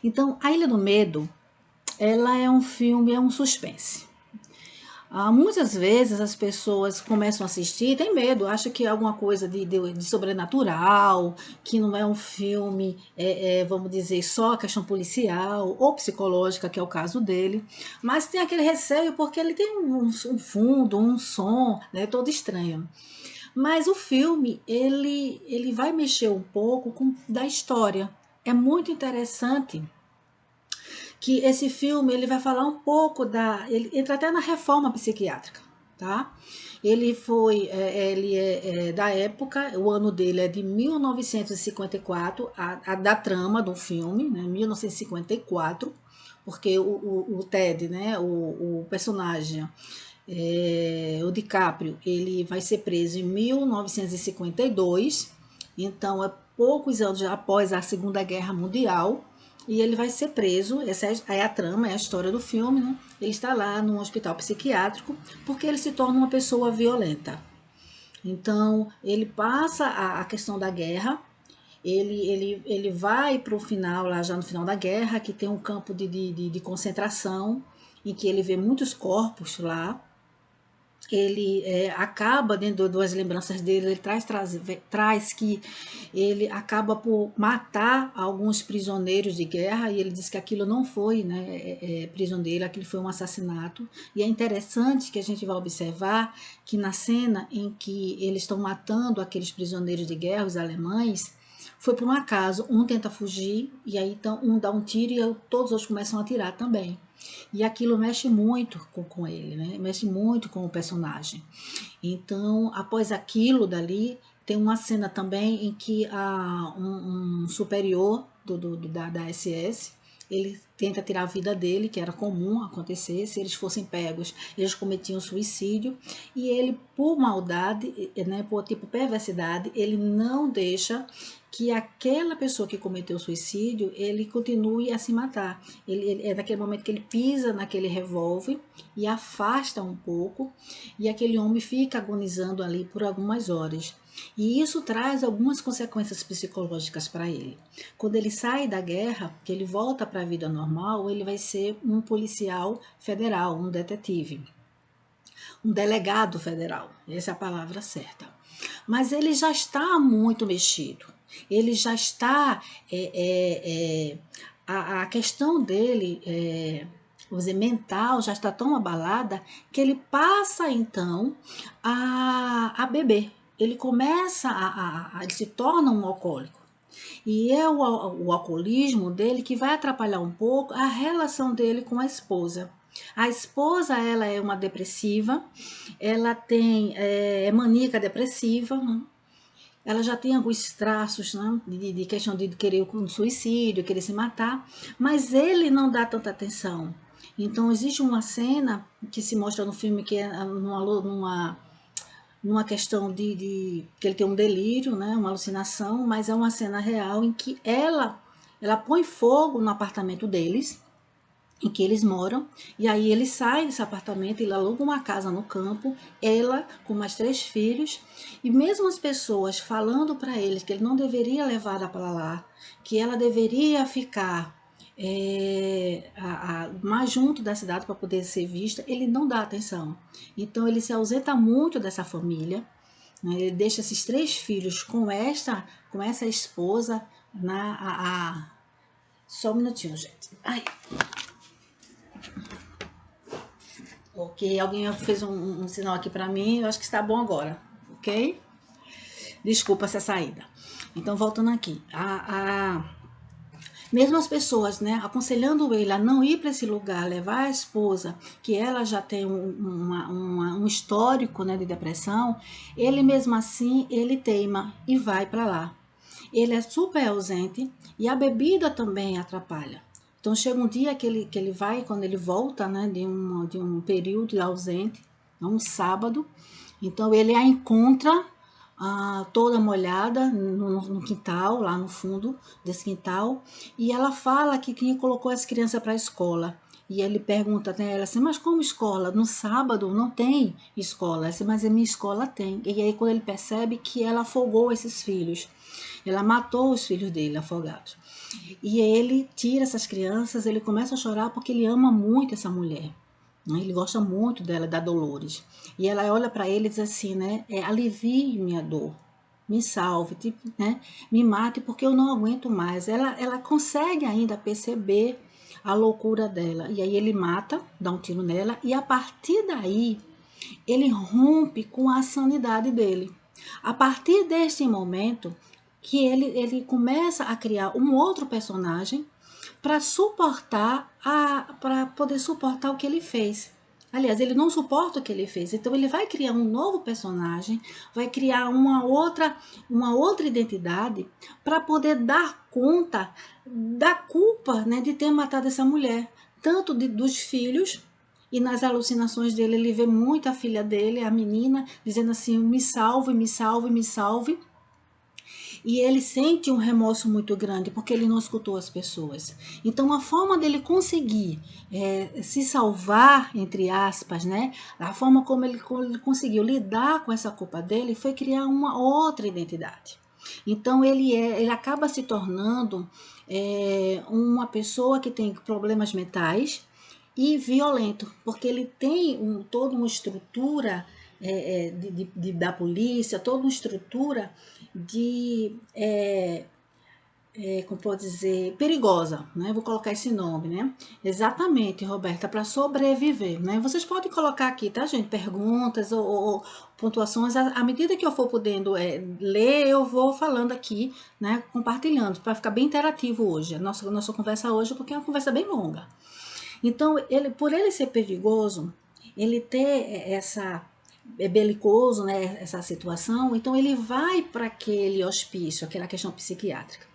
Então, A Ilha do Medo, ela é um filme, é um suspense. Muitas vezes as pessoas começam a assistir e tem medo, acham que é alguma coisa de sobrenatural, que não é um filme, vamos dizer, só questão policial ou psicológica, que é o caso dele, mas tem aquele receio porque ele tem um fundo, um som, né, todo estranho. Mas o filme, ele vai mexer um pouco da história. É muito interessante que esse filme ele vai falar um pouco ele entra até na reforma psiquiátrica, tá? Ele foi, ele é da época, o ano dele é de 1954, da trama do filme, né? 1954, porque o Ted, né? O personagem, o DiCaprio, ele vai ser preso em 1952, então é poucos anos após a Segunda Guerra Mundial, e ele vai ser preso. Essa é a trama, é a história do filme, né? Ele está lá num hospital psiquiátrico porque ele se torna uma pessoa violenta. Então, ele passa a questão da guerra, ele vai para o final, lá já no final da guerra, que tem um campo de concentração, em que ele vê muitos corpos lá. Ele acaba, dentro das lembranças dele, ele traz que ele acaba por matar alguns prisioneiros de guerra, e ele diz que aquilo não foi, né, prisioneiro, aquilo foi um assassinato. E é interessante que a gente vai observar que na cena em que eles estão matando aqueles prisioneiros de guerra, os alemães, foi por um acaso, um tenta fugir, e aí então um dá um tiro e todos os outros começam a atirar também. E aquilo mexe muito com ele, né? Mexe muito com o personagem. Então, após aquilo dali, tem uma cena também em que um superior da SS, ele tenta tirar a vida dele, que era comum acontecer, se eles fossem pegos, eles cometiam suicídio, e ele, por maldade, né, por tipo perversidade, ele não deixa que aquela pessoa que cometeu suicídio, ele continue a se matar. Ele é naquele momento que ele pisa naquele revólver e afasta um pouco, e aquele homem fica agonizando ali por algumas horas. E isso traz algumas consequências psicológicas para ele. Quando ele sai da guerra, que ele volta para a vida normal, ele vai ser um policial federal, um detetive, um delegado federal, essa é a palavra certa. Mas ele já está muito mexido, ele já está, a questão dele, vamos dizer, mental, já está tão abalada, que ele passa então a beber. Ele começa ele se torna um alcoólico. E é o alcoolismo dele que vai atrapalhar um pouco a relação dele com a esposa. A esposa, ela é uma depressiva, ela tem maníaca depressiva, né? Ela já tem alguns traços, né, de questão de querer um suicídio, querer se matar, mas ele não dá tanta atenção. Então, existe uma cena que se mostra no filme que é numa questão que ele tem um delírio, né, uma alucinação, mas é uma cena real em que ela põe fogo no apartamento deles, em que eles moram, e aí ele sai desse apartamento, ele aluga uma casa no campo, ela com mais 3 filhos, e mesmo as pessoas falando para eles que ele não deveria levar ela para lá, que ela deveria ficar mais junto da cidade para poder ser vista, ele não dá atenção. Então ele se ausenta muito dessa família, né? Ele deixa esses 3 filhos com essa esposa só um minutinho, gente. Ai. Ok, alguém fez um sinal aqui para mim, eu acho que está bom agora, ok? Desculpa essa saída. Então, voltando aqui, mesmo as pessoas, né, aconselhando ele a não ir para esse lugar, levar a esposa, que ela já tem um histórico, né, de depressão, ele mesmo assim, ele teima e vai para lá. Ele é super ausente e a bebida também atrapalha. Então chega um dia que ele vai, quando ele volta, né, de um período ausente, um sábado, então ele a encontra toda molhada no quintal, lá no fundo desse quintal, e ela fala que quem colocou as crianças para a escola. E ele pergunta a ela assim, mas como escola? No sábado não tem escola. Assim, mas a minha escola tem. E aí quando ele percebe que ela afogou esses filhos. Ela matou os filhos dele afogados. E ele tira essas crianças, ele começa a chorar porque ele ama muito essa mulher. Né? Ele gosta muito dela, da Dolores. E ela olha para ele e diz assim, né? Alivie minha dor, me salve, tipo, né? Me mate porque eu não aguento mais. Ela consegue ainda perceber a loucura dela. E aí ele mata, dá um tiro nela e a partir daí ele rompe com a sanidade dele. A partir deste momento que ele começa a criar um outro personagem para poder suportar o que ele fez. Aliás, ele não suporta o que ele fez, então ele vai criar um novo personagem, vai criar uma outra identidade para poder dar conta da culpa, né, de ter matado essa mulher, tanto dos filhos. E nas alucinações dele, ele vê muito a filha dele, a menina, dizendo assim: me salve, me salve, me salve. E ele sente um remorso muito grande porque ele não escutou as pessoas. Então, a forma dele conseguir se salvar, entre aspas, né? A forma como ele conseguiu lidar com essa culpa dele foi criar uma outra identidade. Então, ele acaba se tornando uma pessoa que tem problemas mentais e violento, porque ele tem toda uma estrutura da polícia, toda uma estrutura como pode dizer, perigosa, né? Vou colocar esse nome, né? Exatamente, Roberta, para sobreviver, né? Vocês podem colocar aqui, tá, gente? Perguntas ou pontuações, à medida que eu for podendo ler, eu vou falando aqui, né? Compartilhando, para ficar bem interativo hoje, a nossa conversa hoje, porque é uma conversa bem longa. Então, por ele ser perigoso, ele ter belicoso, né, essa situação, então ele vai para aquele hospício, aquela questão psiquiátrica.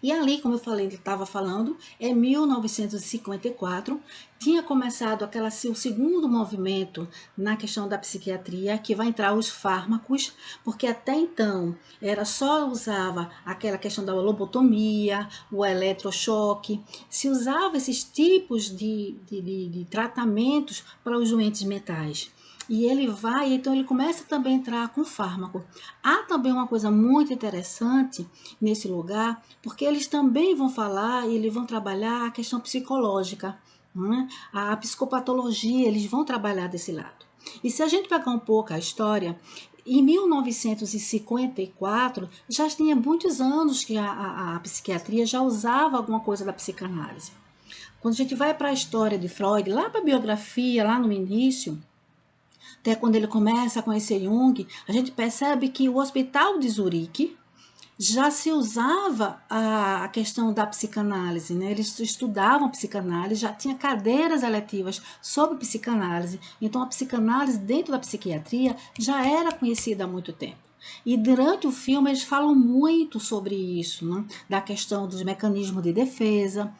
E ali, como eu falei, ele estava falando, em 1954, tinha começado o segundo movimento na questão da psiquiatria, que vai entrar os fármacos, porque até então era só usava aquela questão da lobotomia, o eletrochoque, se usava esses tipos de tratamentos para os doentes mentais. E então ele começa também a entrar com fármaco. Há também uma coisa muito interessante nesse lugar, porque eles também vão falar e eles vão trabalhar a questão psicológica, né? A psicopatologia, eles vão trabalhar desse lado. E se a gente pegar um pouco a história, em 1954, já tinha muitos anos que a psiquiatria já usava alguma coisa da psicanálise. Quando a gente vai para a história de Freud, lá para a biografia, lá no início, até quando ele começa a conhecer Jung, a gente percebe que o Hospital de Zurique já se usava a questão da psicanálise, né? Eles estudavam psicanálise, já tinha cadeiras eletivas sobre psicanálise. Então, a psicanálise dentro da psiquiatria já era conhecida há muito tempo. E durante o filme eles falam muito sobre isso, né? Da questão dos mecanismos de defesa,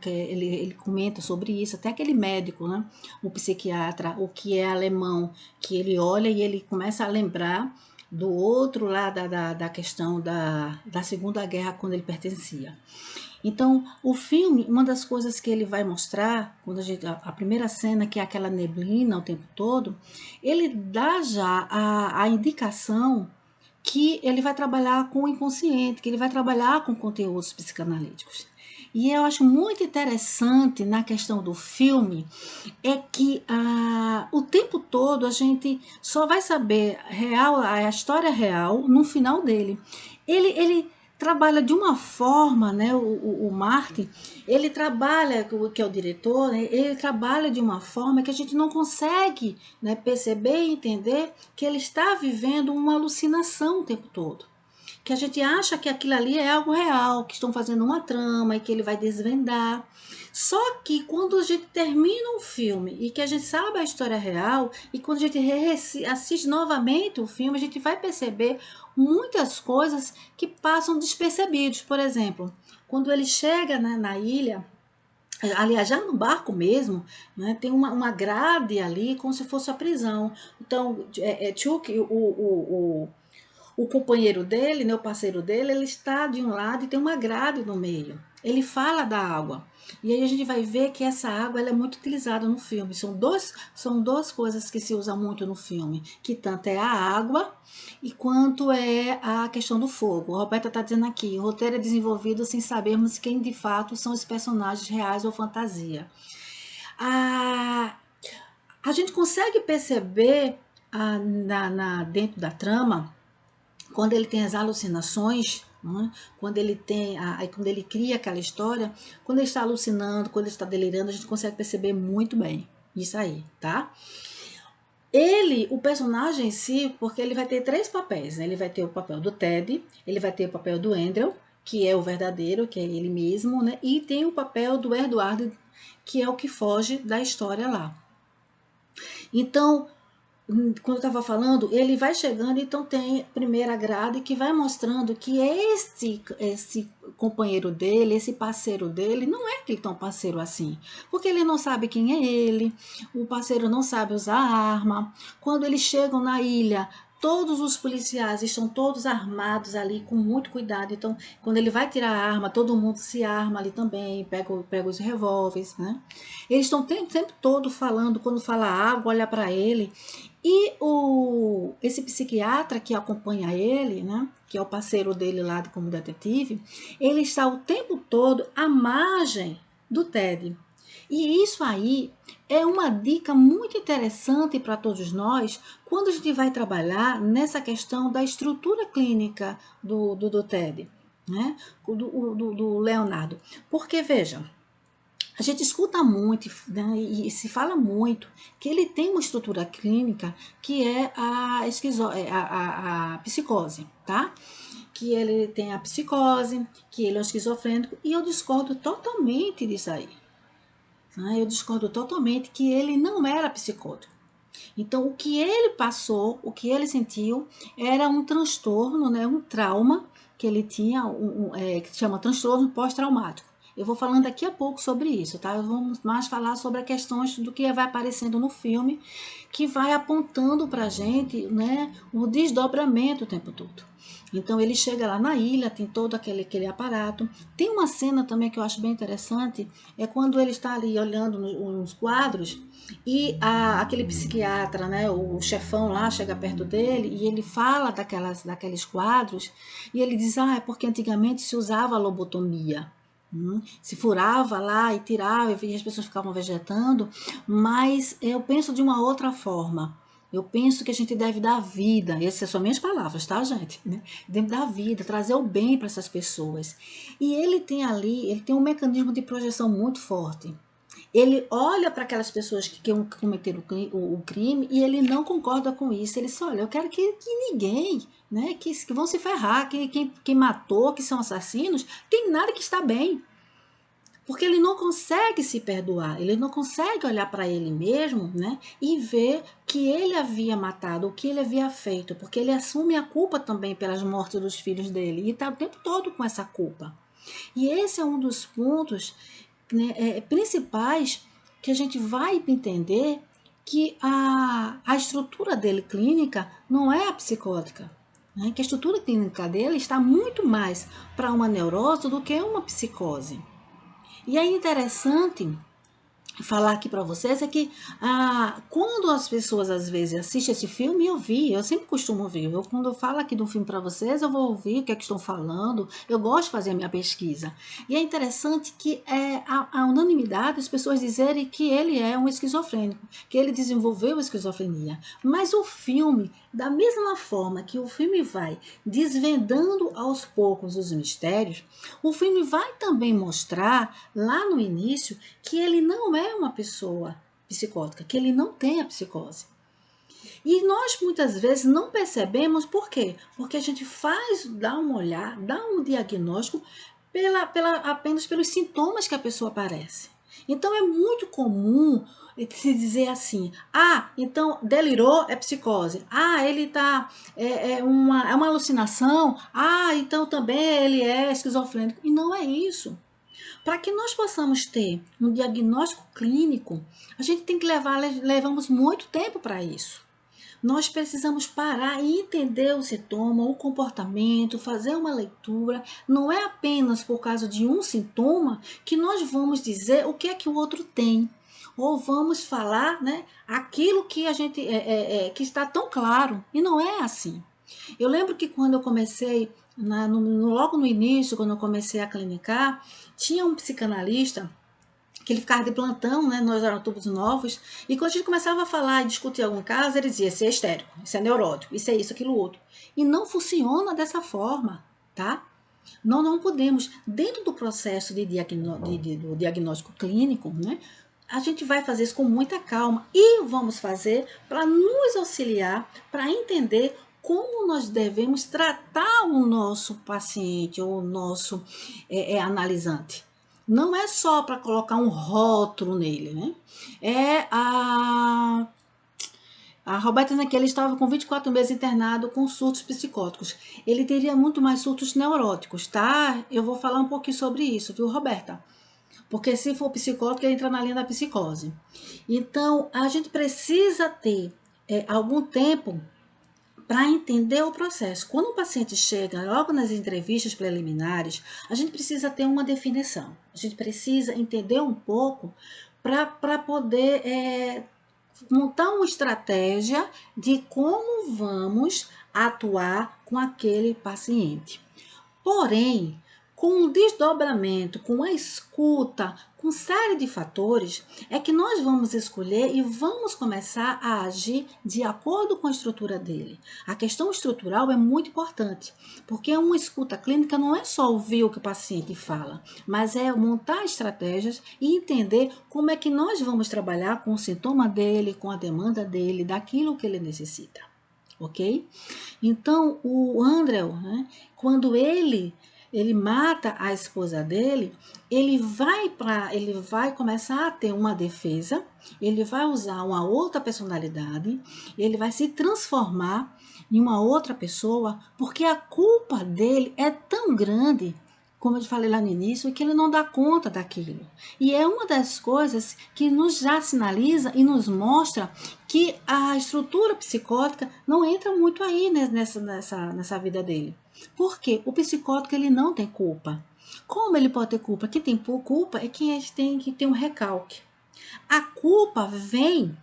ele comenta sobre isso, até aquele médico, né? O psiquiatra, o que é alemão, que ele olha e ele começa a lembrar do outro lado da questão da Segunda Guerra, quando ele pertencia. Então, o filme, uma das coisas que ele vai mostrar, quando a primeira cena, que é aquela neblina o tempo todo, ele dá já a indicação que ele vai trabalhar com o inconsciente, que ele vai trabalhar com conteúdos psicanalíticos. E eu acho muito interessante na questão do filme é que o tempo todo a gente só vai saber a história real no final dele. Ele trabalha de uma forma, né, o Martin, ele trabalha, que é o diretor, né, ele trabalha de uma forma que a gente não consegue, né, perceber e entender que ele está vivendo uma alucinação o tempo todo. Que a gente acha que aquilo ali é algo real, que estão fazendo uma trama e que ele vai desvendar. Só que quando a gente termina um filme e que a gente sabe a história real, e quando a gente assiste novamente o filme, a gente vai perceber muitas coisas que passam despercebidos. Por exemplo, quando ele chega, né, na ilha, aliás, já no barco mesmo, né, tem uma grade ali, como se fosse a prisão. Então, Chuck, o companheiro dele, né, o parceiro dele, ele está de um lado e tem uma grade no meio. ele fala da água. E aí a gente vai ver que essa água ela é muito utilizada no filme. São duas coisas que se usam muito no filme, que tanto é a água e quanto é a questão do fogo. A Roberta está dizendo aqui, o roteiro é desenvolvido sem sabermos quem de fato são os personagens reais ou fantasia. A, a gente consegue perceber dentro da trama, quando ele tem as alucinações, né? Quando ele cria aquela história, quando ele está alucinando, quando ele está delirando, a gente consegue perceber muito bem isso aí, tá? O personagem em si, porque ele vai ter três papéis, né? Ele vai ter o papel do Ted, ele vai ter o papel do Andrew, que é o verdadeiro, que é ele mesmo, né? E tem o papel do Eduardo, que é o que foge da história lá. Então, quando eu estava falando, ele vai chegando, então tem primeira grade que vai mostrando que esse companheiro dele, esse parceiro dele, não é aquele tão parceiro assim, porque ele não sabe quem é ele, o parceiro não sabe usar arma. Quando eles chegam na ilha, todos os policiais estão todos armados ali com muito cuidado. Então, quando ele vai tirar a arma, todo mundo se arma ali também, pega os revólveres, né? Eles estão o tempo todo falando, quando fala água, olha para ele. E esse psiquiatra que acompanha ele, né, que é o parceiro dele lá como detetive, ele está o tempo todo à margem do Ted. E isso aí é uma dica muito interessante para todos nós quando a gente vai trabalhar nessa questão da estrutura clínica do Ted, né, do Leonardo. Porque, veja, a gente escuta muito, né, e se fala muito que ele tem uma estrutura clínica que é a psicose, tá? Que ele tem a psicose, que ele é um esquizofrênico, e eu discordo totalmente disso aí. Né? Eu discordo totalmente que ele não era psicótico. Então, o que ele passou, o que ele sentiu, era um transtorno, né, um trauma que ele tinha, que se chama transtorno pós-traumático. Eu vou falando daqui a pouco sobre isso, tá? Vamos mais falar sobre as questões do que vai aparecendo no filme, que vai apontando pra gente, né, o desdobramento o tempo todo. Então ele chega lá na ilha, tem todo aquele aparato. Tem uma cena também que eu acho bem interessante, é quando ele está ali olhando nos quadros e aquele psiquiatra, né, o chefão lá, chega perto dele e ele fala daqueles quadros e ele diz, é porque antigamente se usava a lobotomia. Se furava lá e tirava e as pessoas ficavam vegetando, mas eu penso de uma outra forma. Eu penso que a gente deve dar vida, essas são minhas palavras, tá, gente? Deve dar vida, trazer o bem para essas pessoas. E ele tem um mecanismo de projeção muito forte. Ele olha para aquelas pessoas que cometeram o crime e ele não concorda com isso. Ele diz, olha, eu quero que ninguém, né, que vão se ferrar, quem matou, que são assassinos, tem nada que está bem. Porque ele não consegue se perdoar, ele não consegue olhar para ele mesmo, né, e ver que ele havia matado, o que ele havia feito, porque ele assume a culpa também pelas mortes dos filhos dele e está o tempo todo com essa culpa. E esse é um dos pontos, né, principais que a gente vai entender que a estrutura dele clínica não é a psicótica. Né, que a estrutura clínica dele está muito mais para uma neurose do que uma psicose. E é interessante falar aqui para vocês é que quando as pessoas às vezes assistem esse filme, eu sempre costumo ouvir. Quando eu falo aqui do filme para vocês, eu vou ouvir o que é que estão falando, eu gosto de fazer a minha pesquisa. E é interessante que a unanimidade as pessoas dizerem que ele é um esquizofrênico, que ele desenvolveu a esquizofrenia. Mas o filme, da mesma forma que o filme vai desvendando aos poucos os mistérios, o filme vai também mostrar lá no início que ele não é uma pessoa psicótica, que ele não tem a psicose. E nós muitas vezes não percebemos por quê? Porque a gente dá um olhar, dá um diagnóstico apenas pelos sintomas que a pessoa aparece. Então é muito comum se dizer assim, então delirou, é psicose. Ele tá, é uma alucinação. Então também ele é esquizofrênico. E não é isso. Para que nós possamos ter um diagnóstico clínico, a gente tem que levamos muito tempo para isso. Nós precisamos parar e entender o sintoma, o comportamento, fazer uma leitura. Não é apenas por causa de um sintoma que nós vamos dizer o que é que o outro tem. Ou vamos falar, né, aquilo que a gente que está tão claro. E não é assim. Eu lembro que quando eu comecei, logo no início, quando eu comecei a clinicar, tinha um psicanalista que ele ficava de plantão, né? Nós éramos todos novos, e quando a gente começava a falar e discutir algum caso, ele dizia: isso é histérico, isso é neurótico, isso é isso, aquilo, outro. E não funciona dessa forma, tá? Não podemos, dentro do processo do diagnóstico clínico, né? A gente vai fazer isso com muita calma e vamos fazer para nos auxiliar, para entender como nós devemos tratar o nosso paciente ou o nosso analisante. Não é só para colocar um rótulo nele, né? A Roberta naquele estava com 24 meses internado com surtos psicóticos. Ele teria muito mais surtos neuróticos, tá? Eu vou falar um pouquinho sobre isso, viu, Roberta? Porque se for psicótico, ele entra na linha da psicose. Então, a gente precisa ter algum tempo para entender o processo. Quando o paciente chega, logo nas entrevistas preliminares, a gente precisa ter uma definição. A gente precisa entender um pouco para poder montar uma estratégia de como vamos atuar com aquele paciente. Porém, com o desdobramento, com a escuta, com série de fatores, é que nós vamos escolher e vamos começar a agir de acordo com a estrutura dele. A questão estrutural é muito importante, porque uma escuta clínica não é só ouvir o que o paciente fala, mas é montar estratégias e entender como é que nós vamos trabalhar com o sintoma dele, com a demanda dele, daquilo que ele necessita. Ok? Então, o Andrew, né, quando ele mata a esposa dele, ele vai começar a ter uma defesa, ele vai usar uma outra personalidade, ele vai se transformar em uma outra pessoa, porque a culpa dele é tão grande, como eu falei lá no início, que ele não dá conta daquilo. E é uma das coisas que nos já sinaliza e nos mostra que a estrutura psicótica não entra muito aí nessa vida dele. Por quê? O psicótico ele não tem culpa. Como ele pode ter culpa? Quem tem culpa é quem tem que ter um recalque. A culpa vem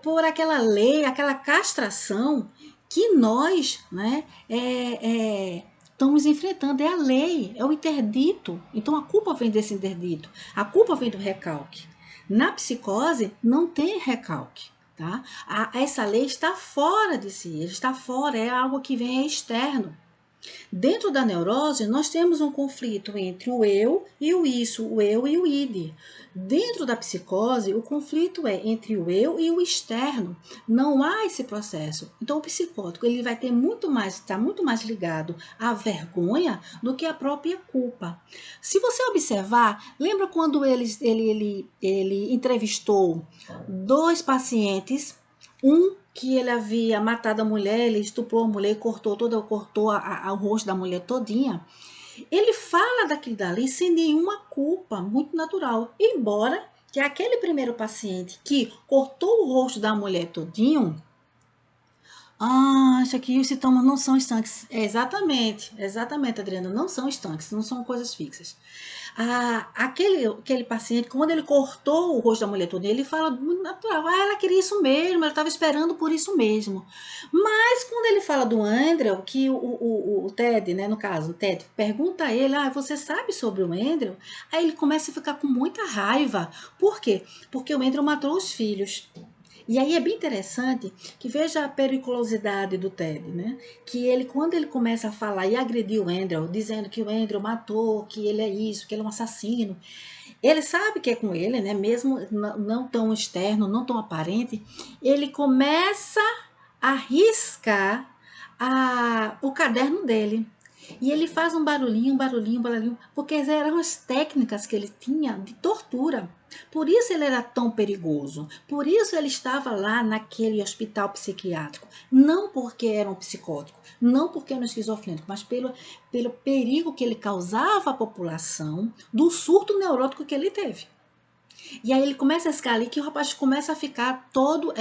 por aquela lei, aquela castração que nós, né, estamos enfrentando. É a lei, é o interdito. Então a culpa vem desse interdito, a culpa vem do recalque. Na psicose não tem recalque, tá? Essa lei está fora de si, está fora, é algo que vem externo. Dentro da neurose, nós temos um conflito entre o eu e o isso, o eu e o id. Dentro da psicose, o conflito é entre o eu e o externo. Não há esse processo. Então, o psicótico ele vai ter está muito mais ligado à vergonha do que à própria culpa. Se você observar, lembra quando ele entrevistou 2 pacientes, um que ele havia matado a mulher, ele estuprou a mulher, cortou o rosto da mulher todinha. Ele fala daquilo dali sem nenhuma culpa, muito natural. Embora que aquele primeiro paciente que cortou o rosto da mulher todinho, isso aqui os sintomas não são estanques. Exatamente, Adriana, não são estanques, não são coisas fixas. Aquele paciente, quando ele cortou o rosto da mulher toda, ele fala muito natural, ela queria isso mesmo, ela estava esperando por isso mesmo. Mas quando ele fala do Andrew, que o Ted, né, no caso, o Ted, pergunta a ele, você sabe sobre o Andrew? Aí ele começa a ficar com muita raiva. Por quê? Porque o Andrew matou os filhos. E aí é bem interessante que veja a periculosidade do Ted, né? Que ele, quando ele começa a falar e agredir o Andrew, dizendo que o Andrew matou, que ele é isso, que ele é um assassino, ele sabe que é com ele, né? Mesmo não tão externo, não tão aparente, ele começa a riscar o caderno dele. E ele faz um barulhinho, porque eram as técnicas que ele tinha de tortura. Por isso ele era tão perigoso. Por isso ele estava lá naquele hospital psiquiátrico. Não porque era um psicótico, não porque era um esquizofrênico, mas pelo perigo que ele causava à população do surto neurótico que ele teve. E aí ele começa a escalar ali que o rapaz começa a ficar todo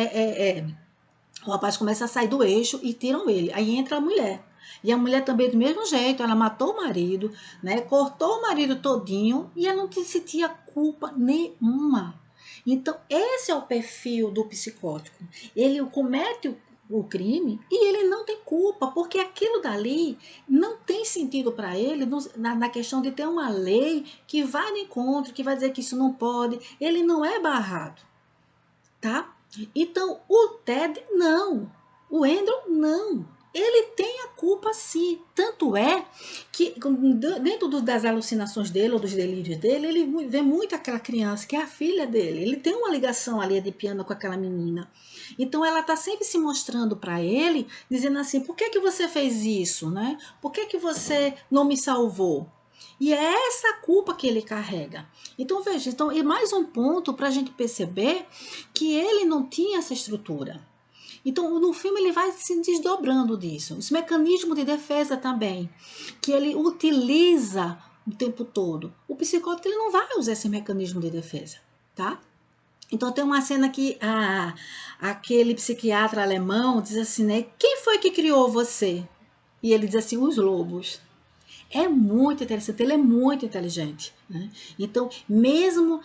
O rapaz começa a sair do eixo e tiram ele. Aí entra a mulher. E a mulher também do mesmo jeito, ela matou o marido, né? Cortou o marido todinho e ela não sentia culpa nenhuma. Então, esse é o perfil do psicótico. Ele comete o crime e ele não tem culpa, porque aquilo dali não tem sentido para ele na questão de ter uma lei que vai de encontro, que vai dizer que isso não pode. Ele não é barrado, tá? Então, o Ted não, o Andrew não. Ele tem a culpa sim. Tanto é que dentro das alucinações dele ou dos delírios dele, ele vê muito aquela criança, que é a filha dele. Ele tem uma ligação ali de piano com aquela menina. Então ela está sempre se mostrando para ele, dizendo assim, por que você fez isso, né? Por que você não me salvou? E é essa culpa que ele carrega. Então, veja, então, é mais um ponto para a gente perceber que ele não tinha essa estrutura. Então, no filme ele vai se desdobrando disso. Os mecanismos de defesa também, que ele utiliza o tempo todo. O psicótico ele não vai usar esse mecanismo de defesa, tá? Então tem uma cena que aquele psiquiatra alemão diz assim, né? Quem foi que criou você? E ele diz assim, os lobos. É muito interessante, ele é muito inteligente, né? Então, mesmo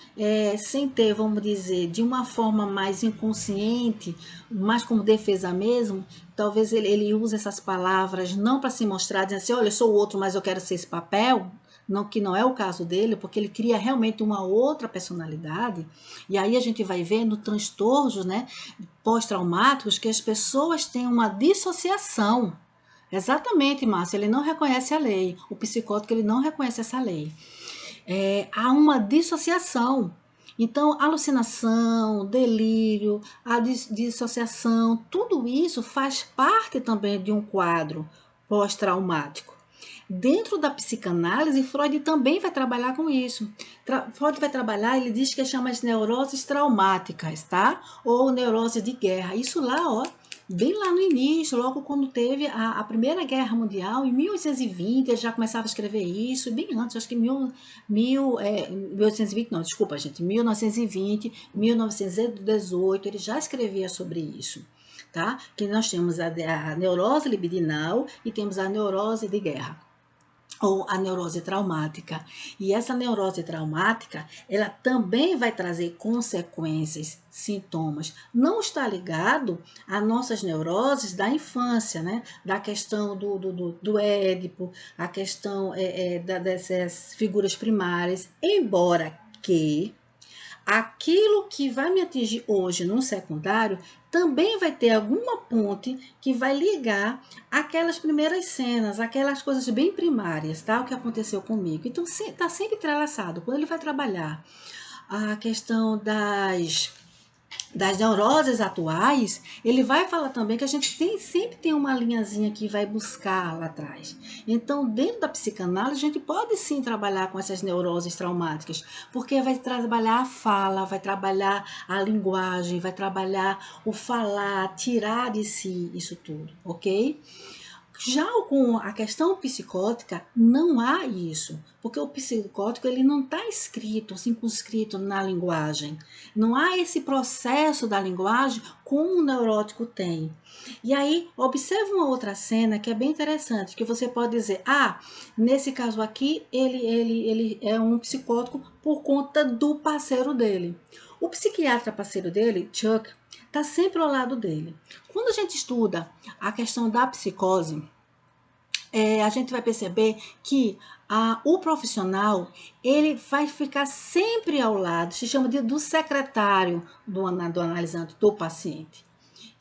sem ter, vamos dizer, de uma forma mais inconsciente, mais como defesa mesmo, talvez ele use essas palavras não para se mostrar, dizendo assim, olha, eu sou o outro, mas eu quero ser esse papel, não, que não é o caso dele, porque ele cria realmente uma outra personalidade, e aí a gente vai ver no transtornos, né, pós-traumáticos, que as pessoas têm uma dissociação. Exatamente, Márcia, ele não reconhece a lei. O psicótico ele não reconhece essa lei. Há uma dissociação. Então, alucinação, delírio, a dissociação, tudo isso faz parte também de um quadro pós-traumático. Dentro da psicanálise, Freud também vai trabalhar com isso. Freud vai trabalhar, ele diz que chama de neuroses traumáticas, tá? Ou neurose de guerra. Isso lá, ó, bem lá no início, logo quando teve a Primeira Guerra Mundial, em 1820, ele já começava a escrever isso, bem antes, acho que 1820, não, desculpa, gente, 1920, 1918, ele já escrevia sobre isso, tá? Que nós temos a neurose libidinal e temos a neurose de guerra, ou a neurose traumática. E essa neurose traumática, ela também vai trazer consequências, sintomas. Não está ligado a nossas neuroses da infância, né? Da questão do Édipo, a questão dessas figuras primárias, embora que aquilo que vai me atingir hoje no secundário também vai ter alguma ponte que vai ligar aquelas primeiras cenas, aquelas coisas bem primárias, tá? O que aconteceu comigo. Então, está sempre entrelaçado. Quando ele vai trabalhar a questão das neuroses atuais, ele vai falar também que a gente sempre tem uma linhazinha que vai buscar lá atrás. Então, dentro da psicanálise, a gente pode sim trabalhar com essas neuroses traumáticas, porque vai trabalhar a fala, vai trabalhar a linguagem, vai trabalhar o falar, tirar de si isso tudo, ok? Já com a questão psicótica, não há isso, porque o psicótico ele não está escrito, circunscrito na linguagem. Não há esse processo da linguagem como o neurótico tem. E aí, observe uma outra cena que é bem interessante, que você pode dizer, nesse caso aqui, ele é um psicótico por conta do parceiro dele. O psiquiatra parceiro dele, Chuck, está sempre ao lado dele. Quando a gente estuda a questão da psicose, a gente vai perceber que o profissional ele vai ficar sempre ao lado, se chama do secretário do analisante, do paciente.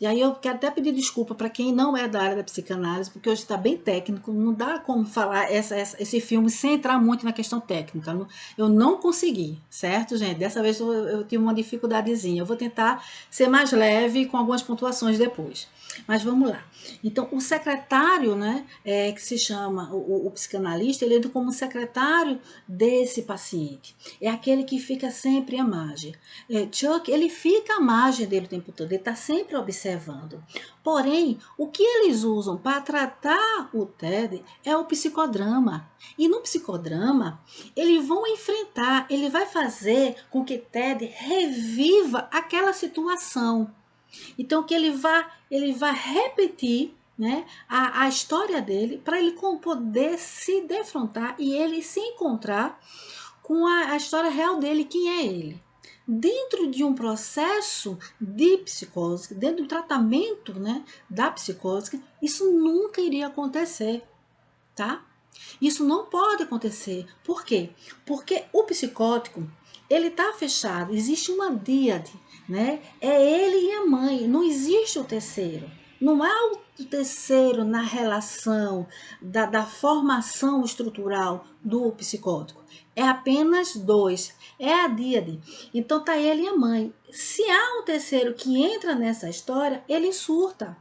E aí eu quero até pedir desculpa para quem não é da área da psicanálise, porque hoje está bem técnico, não dá como falar esse filme sem entrar muito na questão técnica. Eu não consegui, certo, gente? Dessa vez eu tive uma dificuldadezinha. Eu vou tentar ser mais leve com algumas pontuações depois. Mas vamos lá. Então, o secretário, né, que se chama o psicanalista, ele entra como secretário desse paciente. É aquele que fica sempre à margem. Chuck, ele fica à margem dele o tempo todo, ele está sempre observando. Porém, o que eles usam para tratar o TED é o psicodrama. E no psicodrama, eles vão enfrentar, ele vai fazer com que TED reviva aquela situação. Então, que ele vai repetir, né, a história dele para ele poder se defrontar e ele se encontrar com a história real dele, quem é ele. Dentro de um processo de psicose, dentro do tratamento, né, da psicose, isso nunca iria acontecer, tá? Isso não pode acontecer. Por quê? Porque o psicótico, ele está fechado, existe uma díade, né? É ele e a mãe, não existe o terceiro. Não há o terceiro na relação da formação estrutural do psicótico. É apenas dois, é a díade. Então tá ele e a mãe. Se há um terceiro que entra nessa história, ele surta.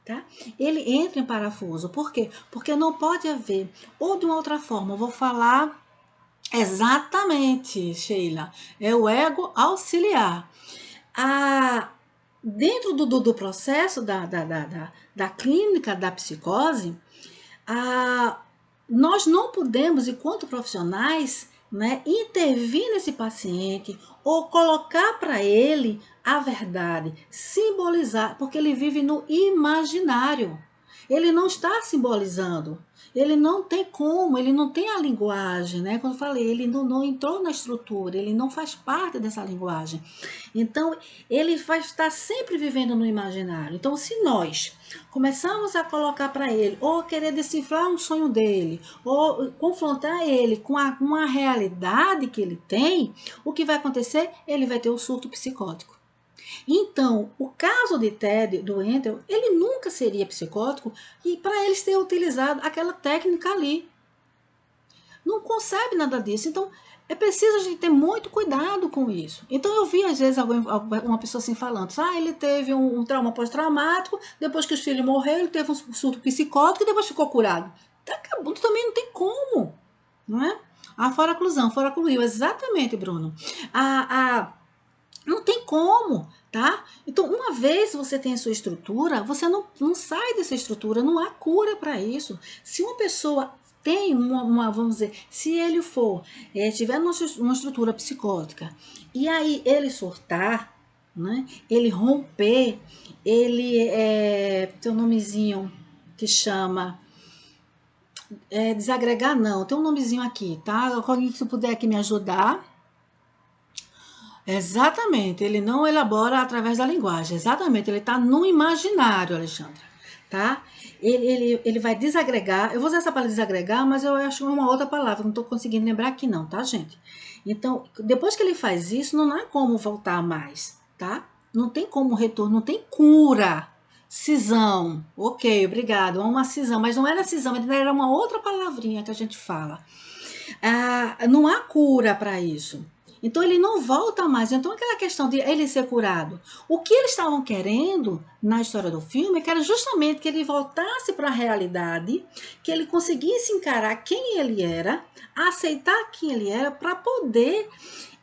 Tá? Ele entra em parafuso. Por quê? Porque não pode haver. Ou de uma outra forma, eu vou falar exatamente, Sheila. É o ego auxiliar. Dentro do processo da clínica da psicose, nós não podemos, enquanto profissionais, né, intervir nesse paciente ou colocar para ele a verdade, simbolizar, porque ele vive no imaginário. Ele não está simbolizando. Ele não tem como, ele não tem a linguagem, né? Quando eu falei, ele não entrou na estrutura, ele não faz parte dessa linguagem. Então, ele vai estar sempre vivendo no imaginário. Então, se nós começamos a colocar para ele, ou querer decifrar um sonho dele, ou confrontar ele com uma realidade que ele tem, o que vai acontecer? Ele vai ter um surto psicótico. Então, o caso de Ted, do Wendell, ele nunca seria psicótico e para eles ter utilizado aquela técnica ali. Não concebe nada disso. Então, é preciso a gente ter muito cuidado com isso. Então, eu vi, às vezes, uma pessoa assim falando, ele teve um trauma pós-traumático, depois que os filhos morreram, ele teve um surto psicótico e depois ficou curado. Tá acabando, também não tem como, não é? Fora a oclusão, fora ocluiu, exatamente, Bruno. Não tem como, tá? Então, uma vez você tem a sua estrutura, você não sai dessa estrutura, não há cura para isso. Se uma pessoa tem vamos dizer, se ele tiver uma estrutura psicótica, e aí ele surtar, né? Ele romper, ele tem um nomezinho que chama desagregar, não, tem um nomezinho aqui, tá? Alguém que puder aqui me ajudar. Exatamente, ele não elabora através da linguagem, exatamente, ele está no imaginário, Alexandra, tá? Ele vai desagregar, eu vou usar essa palavra desagregar, mas eu acho uma outra palavra, não estou conseguindo lembrar aqui não, tá, gente? Então, depois que ele faz isso, não há como voltar mais, tá? Não tem como retorno, não tem cura. Cisão, ok, obrigado, uma cisão, mas não era cisão, era uma outra palavrinha que a gente fala. Não há cura para isso. Então ele não volta mais. Então aquela questão de ele ser curado. O que eles estavam querendo na história do filme é que era justamente que ele voltasse para a realidade, que ele conseguisse encarar quem ele era, aceitar quem ele era, para poder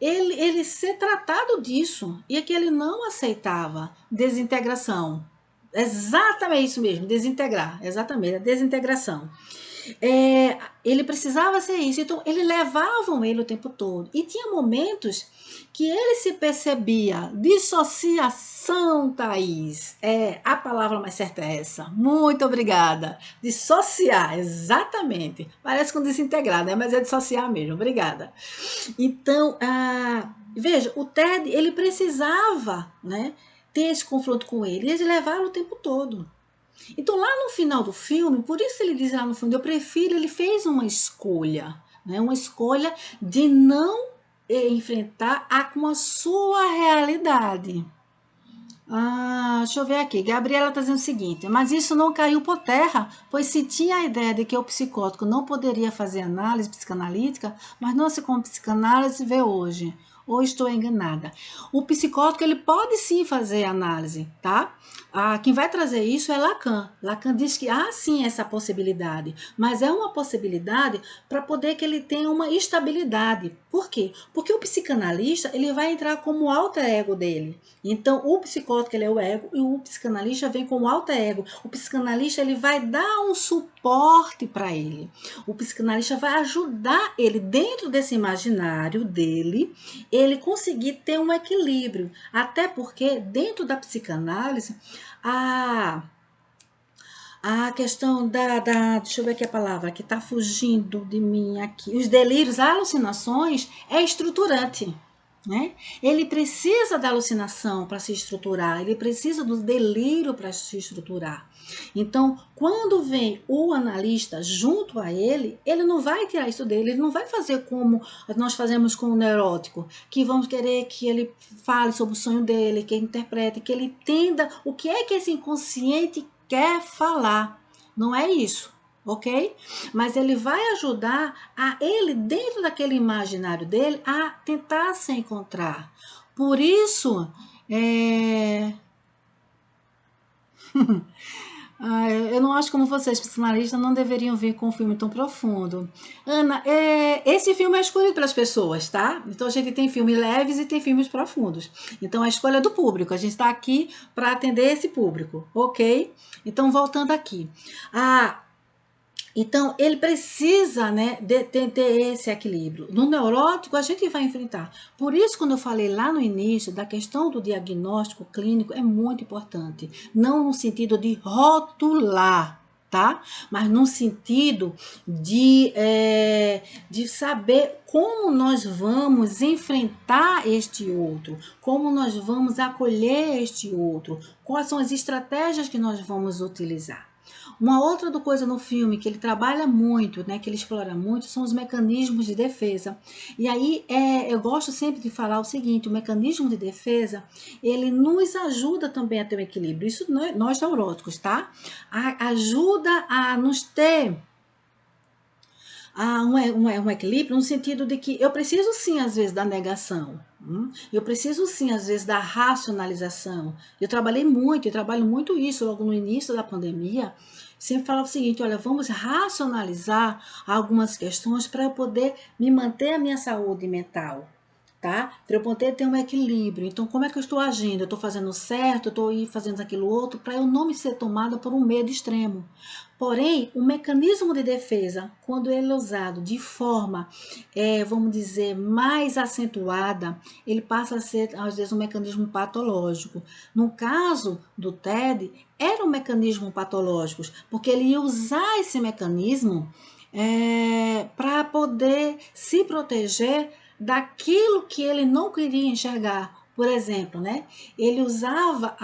ele ser tratado disso. E é que ele não aceitava desintegração. Exatamente isso mesmo, desintegrar. Exatamente, a desintegração. Ele precisava ser isso, então eles levavam ele o tempo todo. E tinha momentos que ele se percebia, dissociação, Thaís, a palavra mais certa é essa, muito obrigada, dissociar, exatamente, parece com desintegrar, né? Mas é dissociar mesmo, obrigada. Então, veja, o Ted, ele precisava, né, ter esse confronto com ele, e eles levaram o tempo todo. Então, lá no final do filme, por isso ele diz lá no fundo, ele fez uma escolha, né? Uma escolha de não enfrentar com a sua realidade. Deixa eu ver aqui. Gabriela está dizendo o seguinte, mas isso não caiu por terra, pois se tinha a ideia de que o psicótico não poderia fazer análise psicanalítica, mas não se como psicanálise vê hoje. Ou estou enganada? O psicótico ele pode sim fazer análise, tá? Quem vai trazer isso é Lacan. Lacan diz que há sim essa possibilidade, mas é uma possibilidade para poder que ele tenha uma estabilidade. Por quê? Porque o psicanalista ele vai entrar como alter ego dele. Então, o psicótico ele é o ego e o psicanalista vem como alter ego. O psicanalista ele vai dar um suporte para ele. O psicanalista vai ajudar ele dentro desse imaginário dele, ele conseguir ter um equilíbrio. Até porque, dentro da psicanálise, a questão deixa eu ver aqui a palavra, que está fugindo de mim aqui. Os delírios, alucinações, é estruturante. Né? Ele precisa da alucinação para se estruturar, ele precisa do delírio para se estruturar. Então, quando vem o analista junto a ele, ele não vai tirar isso dele, ele não vai fazer como nós fazemos com o neurótico, que vamos querer que ele fale sobre o sonho dele, que ele interprete, que ele entenda o que é que esse inconsciente quer falar. Não é isso. Ok? Mas ele vai ajudar a ele, dentro daquele imaginário dele, a tentar se encontrar. Por isso, eu não acho como vocês, psicanalistas, não deveriam vir com um filme tão profundo. Ana, esse filme é escolhido pelas pessoas, tá? Então a gente tem filmes leves e tem filmes profundos. Então a escolha é do público. A gente está aqui para atender esse público, ok? Então voltando aqui. Então, ele precisa, né, ter esse equilíbrio. No neurótico, a gente vai enfrentar. Por isso, quando eu falei lá no início da questão do diagnóstico clínico, é muito importante. Não no sentido de rotular, tá? Mas no sentido de saber como nós vamos enfrentar este outro, como nós vamos acolher este outro, quais são as estratégias que nós vamos utilizar. Uma outra coisa no filme que ele trabalha muito, né, que ele explora muito, são os mecanismos de defesa. E aí eu gosto sempre de falar o seguinte: o mecanismo de defesa, ele nos ajuda também a ter um equilíbrio. Isso nós neuróticos, tá? Ajuda a nos ter um equilíbrio no sentido de que eu preciso sim, às vezes, da negação. Eu preciso sim, às vezes, da racionalização. Eu trabalho muito isso logo no início da pandemia. Sempre falava o seguinte: olha, vamos racionalizar algumas questões para eu poder me manter a minha saúde mental. Tá? Para eu poder ter um equilíbrio. Então, como é que eu estou agindo? Eu estou fazendo certo? Eu estou fazendo aquilo outro? Para eu não me ser tomada por um medo extremo. Porém, o mecanismo de defesa, quando ele é usado de forma, vamos dizer, mais acentuada, ele passa a ser, às vezes, um mecanismo patológico. No caso do TED, era um mecanismo patológico, porque ele ia usar esse mecanismo para poder se proteger daquilo que ele não queria enxergar. Por exemplo, né? Ele usava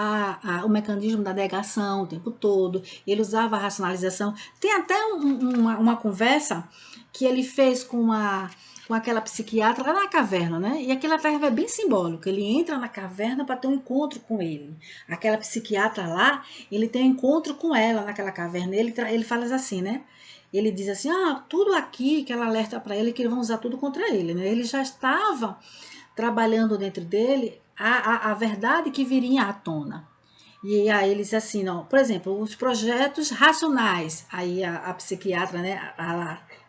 o mecanismo da negação o tempo todo, ele usava a racionalização. Tem até uma conversa que ele fez com aquela psiquiatra lá na caverna, né? E aquela caverna é bem simbólico. Ele entra na caverna para ter um encontro com ele. Aquela psiquiatra lá, ele tem um encontro com ela naquela caverna. Ele fala assim, né? Ele diz assim: tudo aqui que ela alerta para ele, que eles vão usar tudo contra ele, né? Ele já estava trabalhando dentro dele a verdade que viria à tona. E aí ele diz assim, não, por exemplo, os projetos racionais. Aí a psiquiatra, né,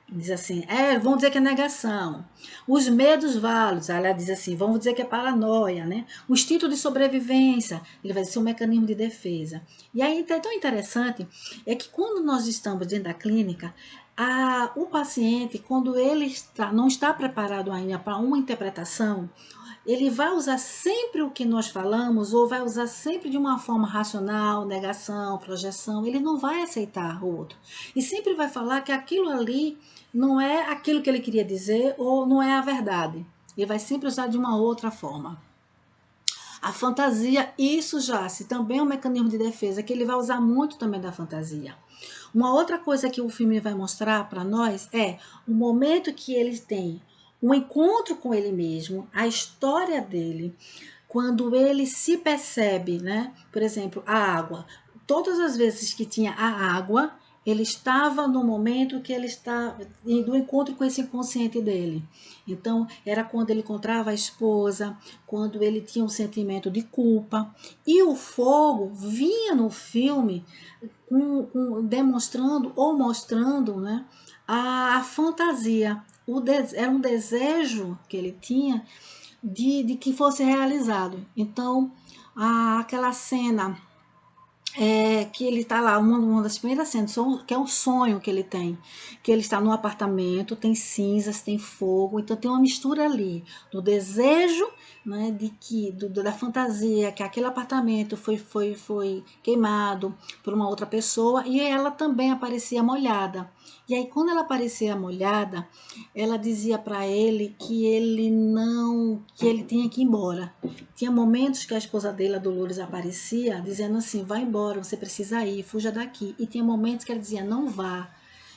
diz assim, vamos dizer que é negação. Os medos válidos, ela diz assim, vamos dizer que é paranoia, né? O instinto de sobrevivência, ele vai ser um mecanismo de defesa. E aí é tão interessante, é que quando nós estamos dentro da clínica, o paciente, quando ele não está preparado ainda para uma interpretação, ele vai usar sempre o que nós falamos, ou vai usar sempre de uma forma racional, negação, projeção. Ele não vai aceitar o outro. E sempre vai falar que aquilo ali não é aquilo que ele queria dizer, ou não é a verdade. Ele vai sempre usar de uma outra forma. A fantasia, isso já se também é um mecanismo de defesa, que ele vai usar muito também da fantasia. Uma outra coisa que o filme vai mostrar para nós é o momento que eles têm um encontro com ele mesmo, a história dele, quando ele se percebe, né? Por exemplo, a água. Todas as vezes que tinha a água, ele estava no momento que ele está do encontro com esse inconsciente dele. Então, era quando ele encontrava a esposa, quando ele tinha um sentimento de culpa. E o fogo vinha no filme demonstrando ou mostrando, né, a fantasia. Era um desejo que ele tinha de que fosse realizado. Então, aquela cena que ele está lá, uma das primeiras cenas, que é um sonho que ele tem, que ele está no apartamento, tem cinzas, tem fogo, então tem uma mistura ali do desejo, né, da fantasia, que aquele apartamento foi queimado por uma outra pessoa, e ela também aparecia molhada. E aí, quando ela aparecia molhada, ela dizia para ele que ele tinha que ir embora. Tinha momentos que a esposa dele, a Dolores, aparecia dizendo assim: vai embora, você precisa ir, fuja daqui. E tinha momentos que ela dizia: não vá.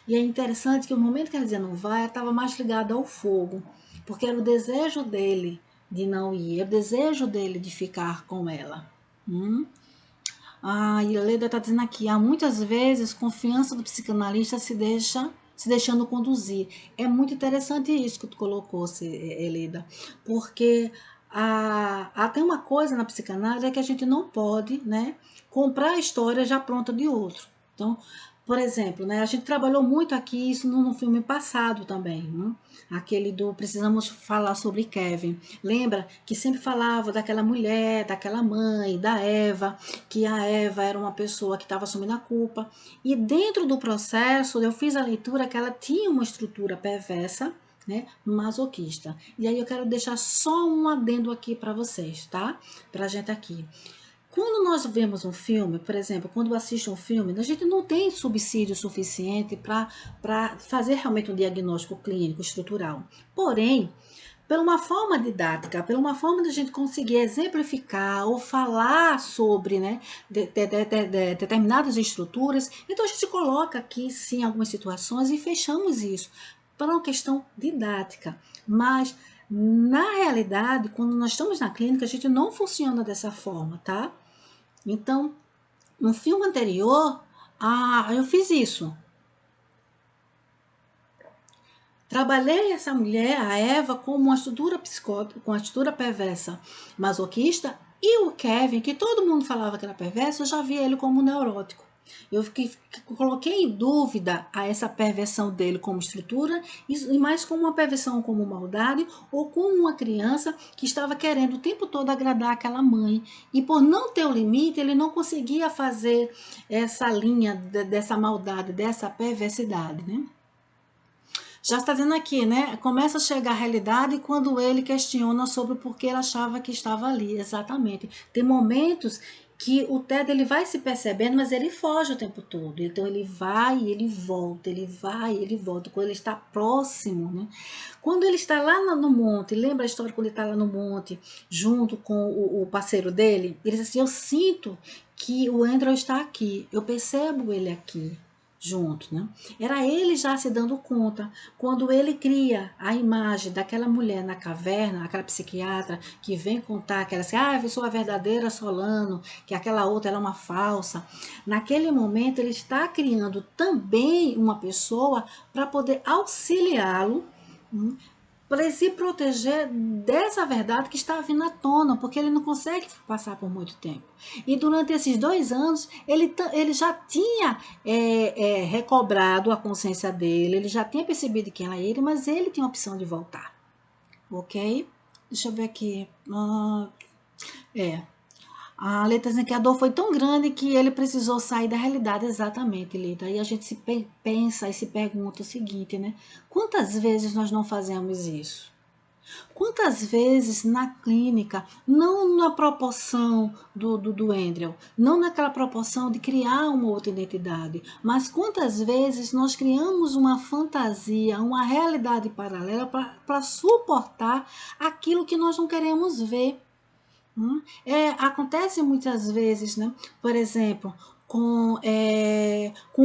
E é interessante que o momento que ela dizia não vá, ela estava mais ligada ao fogo, porque era o desejo dele de não ir, era o desejo dele de ficar com ela. E a Leda está dizendo aqui: há muitas vezes confiança do psicanalista se deixando conduzir. É muito interessante isso que tu colocou, Leda, porque tem uma coisa na psicanálise que a gente não pode, né, comprar a história já pronta de outro. Então, por exemplo, né, a gente trabalhou muito aqui isso no filme passado também, né? Aquele do Precisamos Falar sobre Kevin. Lembra que sempre falava daquela mulher, daquela mãe, da Eva, que a Eva era uma pessoa que estava assumindo a culpa. E dentro do processo, eu fiz a leitura que ela tinha uma estrutura perversa, né, masoquista. E aí eu quero deixar só um adendo aqui para vocês, tá? Pra gente aqui. Quando nós vemos um filme, por exemplo, quando assiste um filme, a gente não tem subsídio suficiente para fazer realmente um diagnóstico clínico estrutural. Porém, por uma forma didática, por uma forma de a gente conseguir exemplificar ou falar sobre, né, determinadas estruturas, então a gente coloca aqui sim algumas situações e fechamos isso para uma questão didática. Mas na realidade, quando nós estamos na clínica, a gente não funciona dessa forma, tá? Então, no filme anterior, eu fiz isso. Trabalhei essa mulher, a Eva, com uma estrutura psicótica, com uma estrutura perversa masoquista, e o Kevin, que todo mundo falava que era perverso, eu já vi ele como neurótico. Eu coloquei em dúvida a essa perversão dele como estrutura, e mais como uma perversão como maldade, ou como uma criança que estava querendo o tempo todo agradar aquela mãe. E por não ter o limite, ele não conseguia fazer essa linha dessa maldade, dessa perversidade, né? Já está dizendo aqui, né? Começa a chegar a realidade quando ele questiona sobre o porquê ele achava que estava ali. Exatamente. Tem momentos que o Ted ele vai se percebendo, mas ele foge o tempo todo. Então ele vai e ele volta, ele vai e ele volta. Quando ele está próximo, né? Quando ele está lá no monte, lembra a história quando ele está lá no monte, junto com o parceiro dele? Ele diz assim: eu sinto que o Andrew está aqui, eu percebo ele aqui junto, né? Era ele já se dando conta quando ele cria a imagem daquela mulher na caverna, aquela psiquiatra que vem contar que ela assim, eu sou a verdadeira Solano, que aquela outra era uma falsa. Naquele momento ele está criando também uma pessoa para poder auxiliá-lo, para ele se proteger dessa verdade que está vindo à tona, porque ele não consegue passar por muito tempo. E durante esses 2 anos, ele já tinha recobrado a consciência dele, ele já tinha percebido quem era ele, mas ele tinha a opção de voltar. Ok? Deixa eu ver aqui. A letra dizendo que a dor foi tão grande que ele precisou sair da realidade. Exatamente, Lita. Aí a gente se pensa e se pergunta o seguinte, né? Quantas vezes nós não fazemos isso? Quantas vezes na clínica, não na proporção do Andrew, não naquela proporção de criar uma outra identidade, mas quantas vezes nós criamos uma fantasia, uma realidade paralela para suportar aquilo que nós não queremos ver. Acontece muitas vezes, né? Por exemplo, com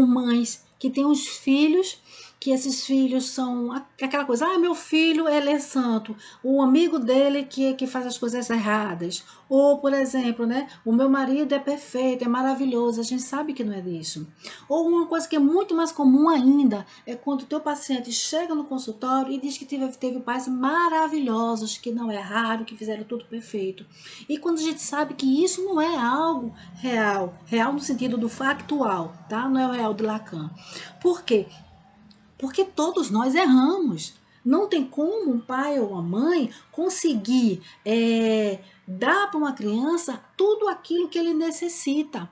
mães que têm os filhos, que esses filhos são aquela coisa, meu filho ele é santo, o amigo dele que faz as coisas erradas. Ou, por exemplo, né, o meu marido é perfeito, é maravilhoso, a gente sabe que não é disso. Ou uma coisa que é muito mais comum ainda, é quando o teu paciente chega no consultório e diz que teve pais maravilhosos, que não erraram, que fizeram tudo perfeito. E quando a gente sabe que isso não é algo real, real no sentido do factual, tá? Não é o real de Lacan. Por quê? Porque todos nós erramos. Não tem como um pai ou uma mãe conseguir dar para uma criança tudo aquilo que ele necessita.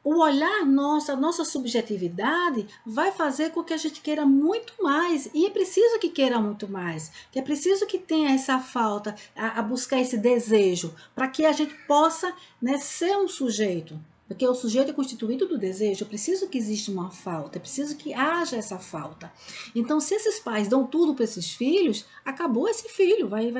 o olhar nosso, a nossa subjetividade vai fazer com que a gente queira muito mais. E é preciso que queira muito mais. Que é preciso que tenha essa falta, a buscar esse desejo, para que a gente possa, né, ser um sujeito. Porque o sujeito é constituído do desejo. Eu preciso que exista uma falta, eu preciso que haja essa falta. Então, se esses pais dão tudo para esses filhos, acabou esse filho, vai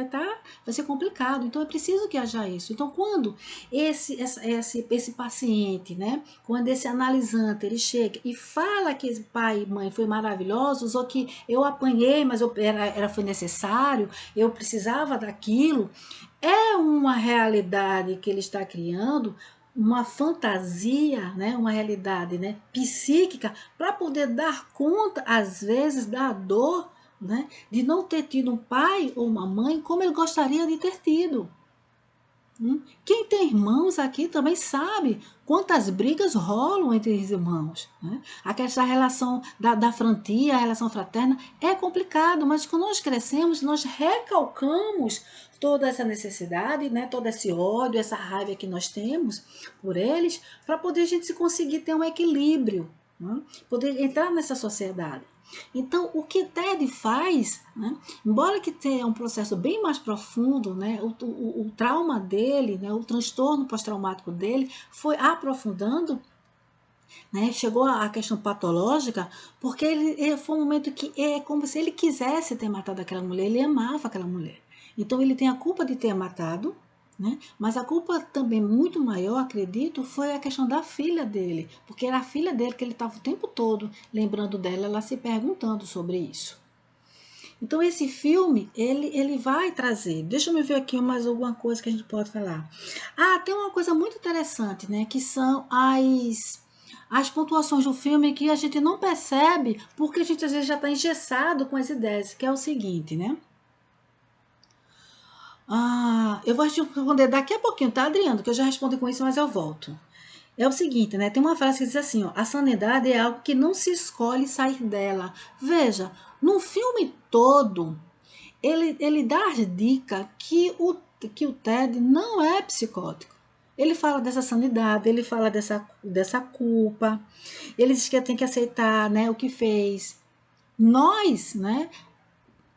ser complicado. Então, é preciso que haja isso. Então, quando esse paciente, né, quando esse analisante ele chega e fala que esse pai e mãe foi maravilhosos, ou que eu apanhei, mas foi necessário, eu precisava daquilo, é uma realidade que ele está criando, uma fantasia, né, uma realidade, né, psíquica, para poder dar conta, às vezes, da dor, né, de não ter tido um pai ou uma mãe como ele gostaria de ter tido. Quem tem irmãos aqui também sabe quantas brigas rolam entre os irmãos. Né? Aquela relação da frantia, a relação fraterna, é complicado, mas quando nós crescemos, nós recalcamos toda essa necessidade, né? Todo esse ódio, essa raiva que nós temos por eles, para poder a gente conseguir ter um equilíbrio, né? Poder entrar nessa sociedade. Então, o que TED faz, né, embora que tenha um processo bem mais profundo, né, o trauma dele, né, o transtorno pós-traumático dele foi aprofundando, né, chegou à questão patológica, porque ele foi um momento que é como se ele quisesse ter matado aquela mulher, ele amava aquela mulher. Então, ele tem a culpa de ter matado, né? Mas a culpa também muito maior, acredito, foi a questão da filha dele, porque era a filha dele que ele estava o tempo todo lembrando dela, ela se perguntando sobre isso. Então esse filme, ele vai trazer, deixa eu me ver aqui mais alguma coisa que a gente pode falar. Ah, tem uma coisa muito interessante, né, que são as pontuações do filme que a gente não percebe, porque a gente às vezes já está engessado com as ideias, que é o seguinte, né? Ah, eu vou responder daqui a pouquinho, tá, Adriano? Que eu já respondi com isso, mas eu volto. É o seguinte, né? Tem uma frase que diz assim, ó, a sanidade é algo que não se escolhe sair dela. Veja, no filme todo, ele dá as dicas que o Ted não é psicótico. Ele fala dessa sanidade, ele fala dessa culpa, ele diz que tem que aceitar, né, o que fez. Nós, né,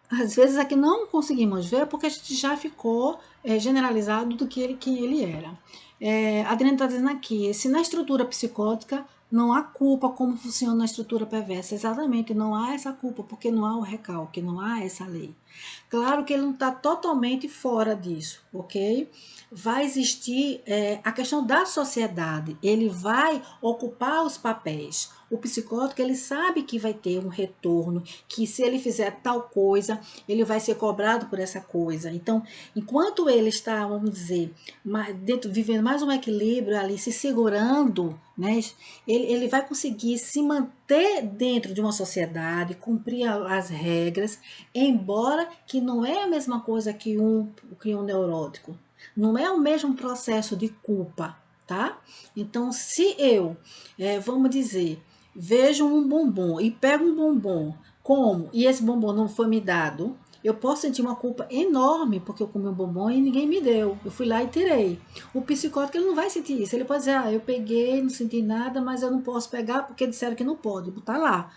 às vezes aqui não conseguimos ver porque a gente já ficou generalizado do que quem ele era. A Adriana está dizendo aqui, se na estrutura psicótica não há culpa como funciona na estrutura perversa. Exatamente, não há essa culpa, porque não há o recalque, não há essa lei. Claro que ele não está totalmente fora disso, ok? Vai existir a questão da sociedade, ele vai ocupar os papéis. O psicótico, ele sabe que vai ter um retorno, que se ele fizer tal coisa, ele vai ser cobrado por essa coisa. Então, enquanto ele está, vamos dizer, vivendo mais um equilíbrio ali, se segurando, né, ele vai conseguir se manter dentro de uma sociedade, cumprir as regras, embora que não é a mesma coisa que um neurótico. Não é o mesmo processo de culpa, tá? Então, se eu, vamos dizer, vejo um bombom e pego um bombom, como, e esse bombom não foi me dado, eu posso sentir uma culpa enorme porque eu comi um bombom e ninguém me deu. Eu fui lá e tirei. O psicótico ele não vai sentir isso. Ele pode dizer, eu peguei, não senti nada, mas eu não posso pegar porque disseram que não pode. Botar lá.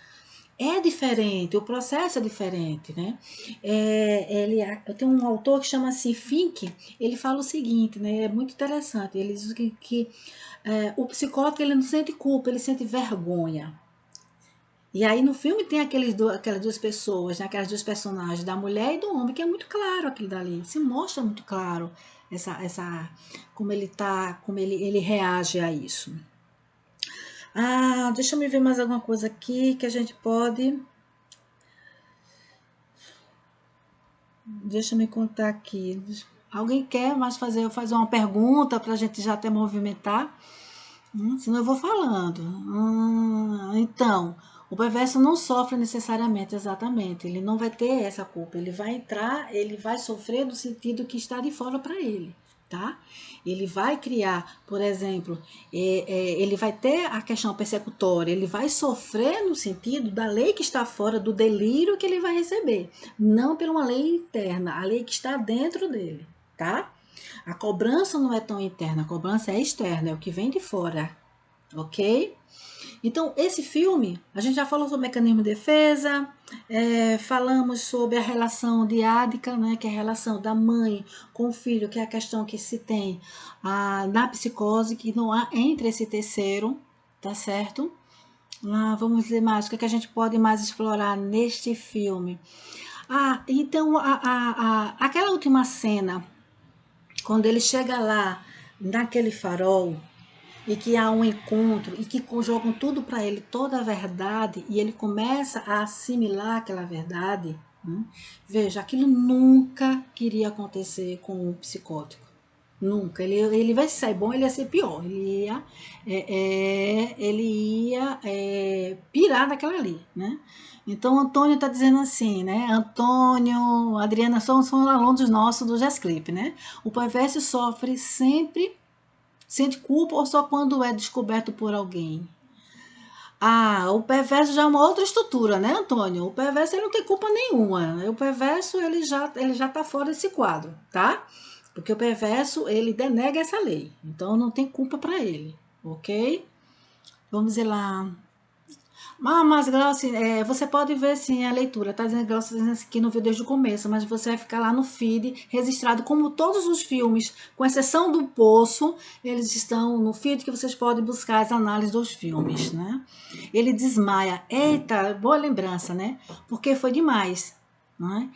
É diferente, o processo é diferente, né? Eu tenho um autor que chama-se Fink, ele fala o seguinte, né? É muito interessante. Ele diz que o psicótico ele não sente culpa, ele sente vergonha. E aí no filme tem aquelas duas pessoas, né? Aquelas duas personagens, da mulher e do homem, que é muito claro aquilo dali. Se mostra muito claro como ele reage a isso. Ah, deixa eu me ver mais alguma coisa aqui que a gente pode. Deixa eu me contar aqui. Alguém quer mais fazer uma pergunta para a gente já até movimentar? Senão eu vou falando. Então, o perverso não sofre necessariamente, exatamente. Ele não vai ter essa culpa. Ele vai entrar, ele vai sofrer no sentido que está de fora para ele. Tá? Ele vai criar, por exemplo, ele vai ter a questão persecutória, ele vai sofrer no sentido da lei que está fora, do delírio que ele vai receber, não por uma lei interna, a lei que está dentro dele, tá? A cobrança não é tão interna, a cobrança é externa, é o que vem de fora, ok? Então, esse filme, a gente já falou sobre mecanismo de defesa, falamos sobre a relação diádica, né, que é a relação da mãe com o filho, que é a questão que se tem na psicose, que não há entre esse terceiro, tá certo? Vamos ver mais, o que a gente pode mais explorar neste filme? Então, aquela última cena, quando ele chega lá, naquele farol, e que há um encontro e que jogam tudo para ele, toda a verdade, e ele começa a assimilar aquela verdade, né? Veja, aquilo nunca queria acontecer com o psicótico. Nunca. Ele vai sair bom, ele ia ser pior. Ele ia pirar daquela ali, né? Então, Antônio está dizendo assim, né? Antônio, Adriana são alunos nossos do GESCLIP, né? O perverso sofre sempre. Sente culpa ou só quando é descoberto por alguém? O perverso já é uma outra estrutura, né, Antônio? O perverso ele não tem culpa nenhuma. O perverso ele já tá fora desse quadro, tá? Porque o perverso ele denega essa lei. Então não tem culpa para ele, ok? Vamos ir lá. Mas Glauci, você pode ver sim a leitura, tá dizendo Glauci dizendo assim que não viu desde o começo, mas você vai ficar lá no feed registrado como todos os filmes, com exceção do Poço, eles estão no feed que vocês podem buscar as análises dos filmes, né? Ele desmaia. Eita, boa lembrança, né? Porque foi demais. Né?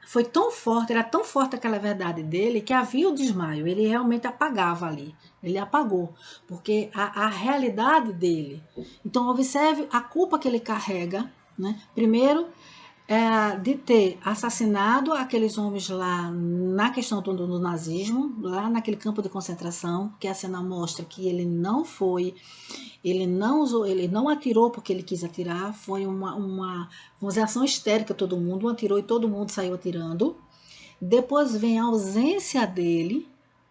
Foi tão forte, era tão forte aquela verdade dele que havia o desmaio, ele realmente apagava ali, ele apagou, porque a realidade dele. Então, observe a culpa que ele carrega, né? Primeiro, de ter assassinado aqueles homens lá na questão do nazismo, lá naquele campo de concentração, que a cena mostra que ele não foi, ele não usou, ele não atirou porque ele quis atirar, foi uma ação histérica, todo mundo atirou e todo mundo saiu atirando. Depois vem a ausência dele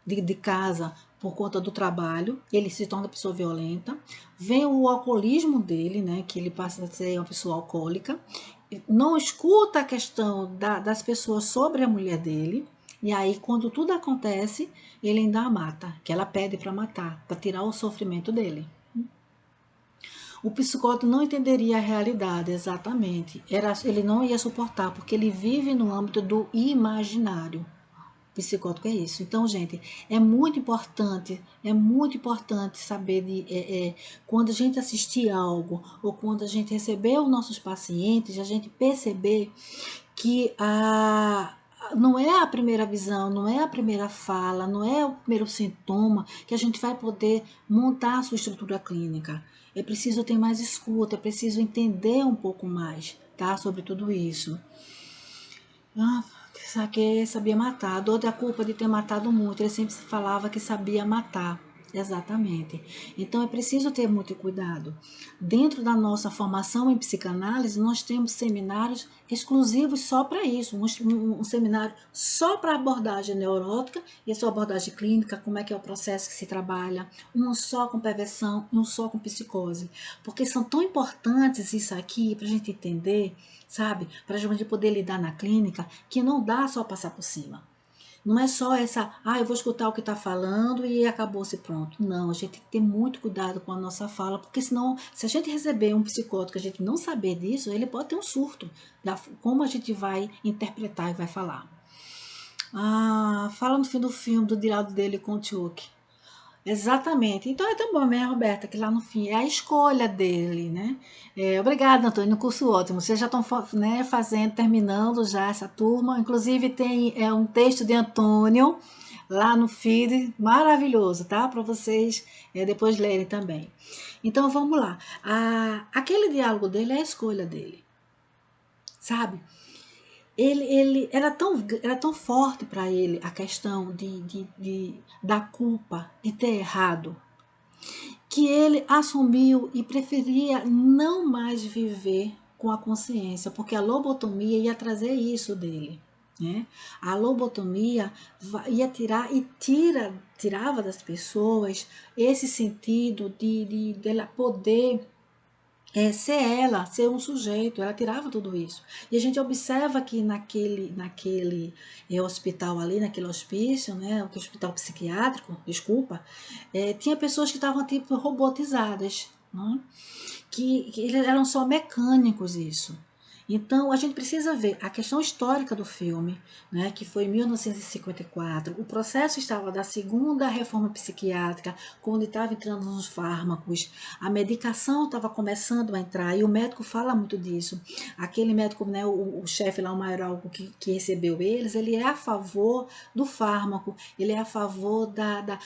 de casa por conta do trabalho, ele se torna uma pessoa violenta. Vem o alcoolismo dele, né, que ele passa a ser uma pessoa alcoólica. Não escuta a questão das pessoas sobre a mulher dele. E aí, quando tudo acontece, ele ainda a mata, que ela pede para matar, para tirar o sofrimento dele. O psicólogo não entenderia a realidade exatamente. Ele não ia suportar, porque ele vive no âmbito do imaginário. Psicótico é isso. Então, gente, é muito importante saber quando a gente assistir algo ou quando a gente receber os nossos pacientes, a gente perceber que não é a primeira visão, não é a primeira fala, não é o primeiro sintoma que a gente vai poder montar a sua estrutura clínica. É preciso ter mais escuta, é preciso entender um pouco mais, tá, sobre tudo isso. Saque sabia matar. A dor da culpa de ter matado muito. Ele sempre falava que sabia matar. Exatamente. Então é preciso ter muito cuidado. Dentro da nossa formação em psicanálise, nós temos seminários exclusivos só para isso. Um seminário só para abordagem neurótica e a sua abordagem clínica, como é que é o processo que se trabalha. Um só com perversão e um só com psicose. Porque são tão importantes isso aqui para a gente entender, sabe? Para a gente poder lidar na clínica, que não dá só passar por cima. Não é só eu vou escutar o que está falando e acabou-se pronto. Não, a gente tem que ter muito cuidado com a nossa fala, porque senão, se a gente receber um psicólogo que a gente não saber disso, ele pode ter um surto, como a gente vai interpretar e vai falar. Fala no fim do filme, do diálogo dele com o Chuck. Exatamente. Então é tão bom, né, Roberta, que lá no fim é a escolha dele, né? Obrigada, Antônio, no curso ótimo. Vocês já estão, né, terminando já essa turma. Inclusive tem um texto de Antônio lá no feed, maravilhoso, tá? Para vocês depois lerem também. Então vamos lá. Aquele diálogo dele é a escolha dele, sabe? Ele era tão forte para ele a questão da culpa de ter errado, que ele assumiu e preferia não mais viver com a consciência, porque a lobotomia ia trazer isso dele. Né? A lobotomia ia tirar e tirava das pessoas esse sentido de ela poder ser ela, ser um sujeito, ela tirava tudo isso. E a gente observa que naquele hospital ali, naquele hospício, né, o hospital psiquiátrico, desculpa, tinha pessoas que estavam tipo robotizadas, né, que eles eram só mecânicos isso. Então, a gente precisa ver a questão histórica do filme, né, que foi em 1954. O processo estava da segunda reforma psiquiátrica, quando estava entrando nos fármacos, a medicação estava começando a entrar, e o médico fala muito disso. Aquele médico, né, o chefe lá, o maior que recebeu eles, ele é a favor do fármaco, ele é a favor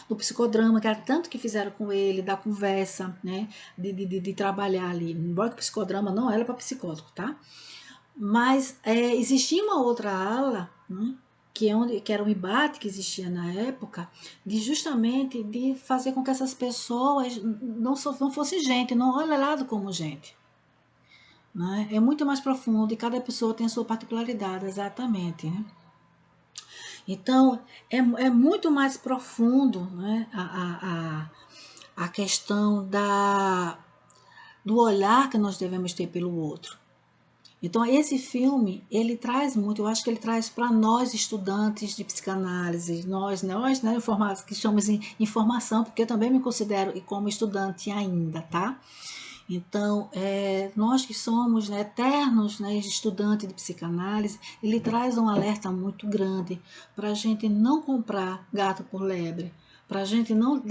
do psicodrama, que era tanto que fizeram com ele, da conversa, né, de trabalhar ali. Embora que o psicodrama não era para psicótico, tá? Mas existia uma outra ala, né, que era um embate que existia na época, de justamente de fazer com que essas pessoas não fossem gente, não olharam como gente. Né? É muito mais profundo e cada pessoa tem a sua particularidade, exatamente. Né? Então, é muito mais profundo, né, a questão do olhar que nós devemos ter pelo outro. Então, esse filme, ele traz muito, eu acho que ele traz para nós, estudantes de psicanálise, nós né, informados, que estamos em formação, porque eu também me considero como estudante ainda, tá? Então, nós que somos, né, eternos, né, estudantes de psicanálise, ele traz um alerta muito grande para a gente não comprar gato por lebre, para a gente não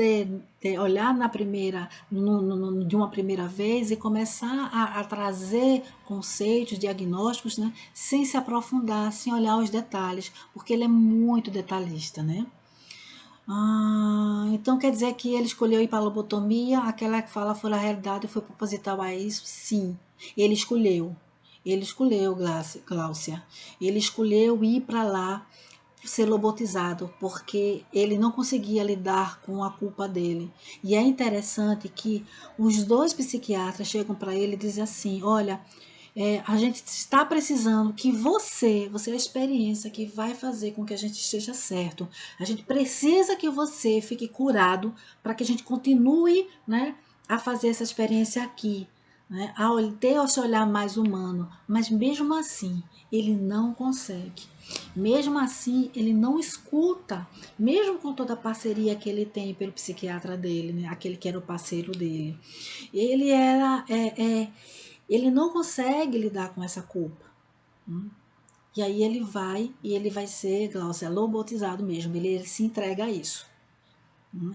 olhar de uma primeira vez e começar a trazer conceitos, diagnósticos, né, sem se aprofundar, sem olhar os detalhes, porque ele é muito detalhista, né? Então quer dizer que ele escolheu ir para a lobotomia, aquela que fala foi a realidade e foi proposital a isso? Sim, ele escolheu. Ele escolheu, Gláucia. Ele escolheu ir para lá ser lobotizado, porque ele não conseguia lidar com a culpa dele. E é interessante que os dois psiquiatras chegam para ele e dizem assim: olha, a gente está precisando que você é a experiência que vai fazer com que a gente esteja certo. A gente precisa que você fique curado para que a gente continue, né, a fazer essa experiência aqui, né, a ter esse olhar mais humano. Mas mesmo assim, ele não consegue. Mesmo assim, ele não escuta, mesmo com toda a parceria que ele tem pelo psiquiatra dele, né, aquele que era o parceiro dele. Ele era ele não consegue lidar com essa culpa. E aí ele vai ser, Glaucia, lobotizado mesmo, ele se entrega a isso.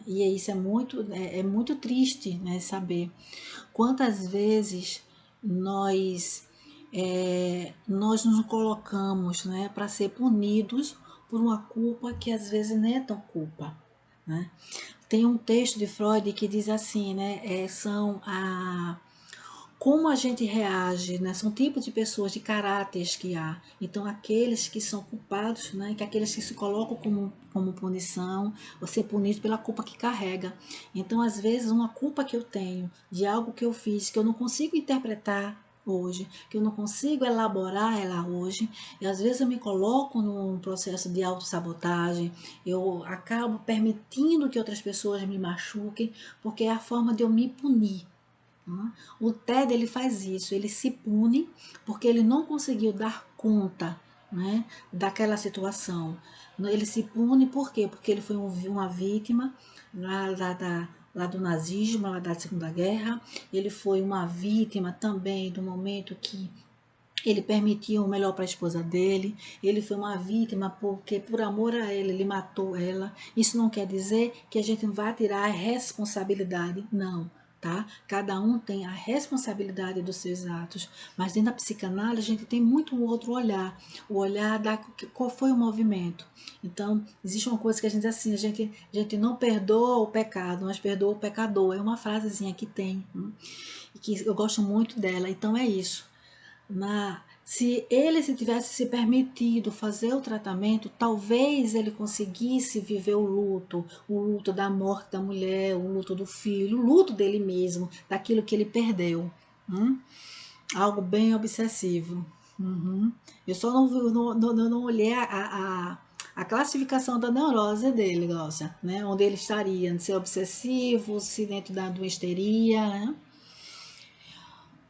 E isso é muito triste, né, saber quantas vezes nós nos colocamos, né, para ser punidos por uma culpa que às vezes nem é tão culpa. Né? Tem um texto de Freud que diz assim, né, como a gente reage, né? São tipos de pessoas, de caráteres que há. Então, aqueles que são culpados, né? Que aqueles que se colocam como punição, ou ser punido pela culpa que carrega. Então, às vezes, uma culpa que eu tenho de algo que eu fiz, que eu não consigo interpretar hoje, que eu não consigo elaborar ela hoje, e às vezes eu me coloco num processo de autossabotagem, eu acabo permitindo que outras pessoas me machuquem, porque é a forma de eu me punir. O TED ele faz isso, ele se pune porque ele não conseguiu dar conta, né, daquela situação. Ele se pune por quê? Porque ele foi uma vítima lá do nazismo, lá da Segunda Guerra. Ele foi uma vítima também do momento que ele permitia o melhor para a esposa dele. Ele foi uma vítima porque, por amor a ela, ele matou ela. Isso não quer dizer que a gente não vai tirar a responsabilidade, não. Tá? Cada um tem a responsabilidade dos seus atos, mas dentro da psicanálise a gente tem muito um outro olhar, o olhar qual foi o movimento. Então, existe uma coisa que a gente diz assim, a gente não perdoa o pecado, mas perdoa o pecador. É uma frasezinha que tem, e que eu gosto muito dela. Então é isso. Se ele tivesse se permitido fazer o tratamento, talvez ele conseguisse viver o luto da morte da mulher, o luto do filho, o luto dele mesmo, daquilo que ele perdeu. Algo bem obsessivo. Eu só não olhei a classificação da neurose dele, Glaucia, né? Onde ele estaria, se é obsessivo, se dentro de uma histeria, né?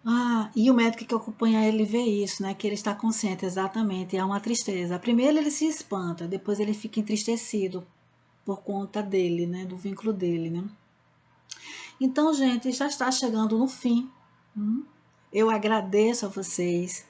Ah, e o médico que acompanha ele vê isso, né? Que ele está consciente, exatamente. É uma tristeza. Primeiro ele se espanta, depois ele fica entristecido por conta dele, né? Do vínculo dele, né? Então, gente, já está chegando no fim. Eu agradeço a vocês.